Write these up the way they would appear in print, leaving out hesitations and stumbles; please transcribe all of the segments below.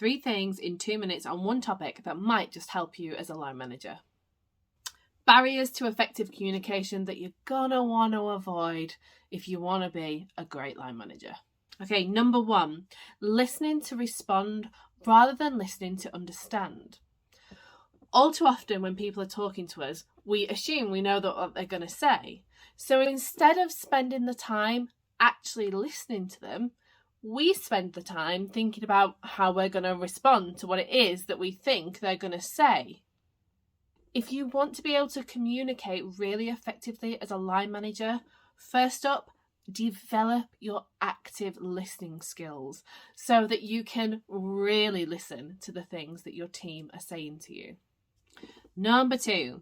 3 things in 2 minutes on one topic that might just help you as a line manager. Barriers to effective communication that you're gonna want to avoid if you want to be a great line manager. Okay, number 1, listening to respond rather than listening to understand. All too often when people are talking to us, we assume we know what they're going to say. So instead of spending the time actually listening to them, we spend the time thinking about how we're going to respond to what it is that we think they're going to say. If you want to be able to communicate really effectively as a line manager, first up, develop your active listening skills so that you can really listen to the things that your team are saying to you. Number 2,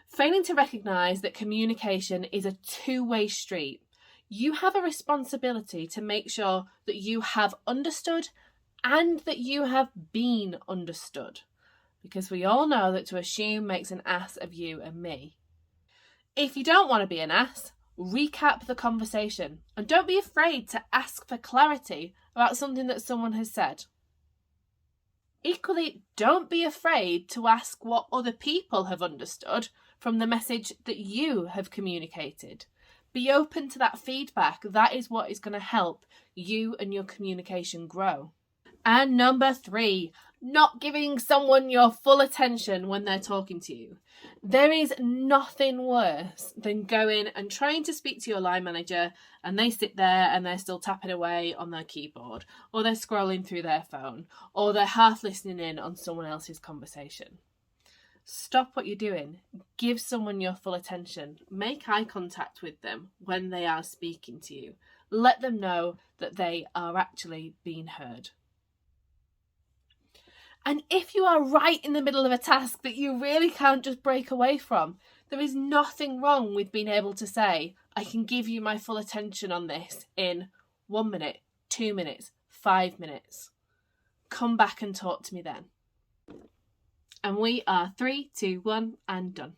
failing to recognise that communication is a two-way street. You have a responsibility to make sure that you have understood and that you have been understood, because we all know that to assume makes an ass of you and me. If you don't want to be an ass, recap the conversation and don't be afraid to ask for clarity about something that someone has said. Equally, don't be afraid to ask what other people have understood from the message that you have communicated. Be open to that feedback. That is what is going to help you and your communication grow. And number 3, not giving someone your full attention when they're talking to you. There is nothing worse than going and trying to speak to your line manager and they sit there and they're still tapping away on their keyboard, or they're scrolling through their phone, or they're half listening in on someone else's conversation. Stop what you're doing. Give someone your full attention. Make eye contact with them when they are speaking to you. Let them know that they are actually being heard. And if you are right in the middle of a task that you really can't just break away from, there is nothing wrong with being able to say, I can give you my full attention on this in 1 minute, 2 minutes, 5 minutes. Come back and talk to me then. And we are 3, 2, 1 and done.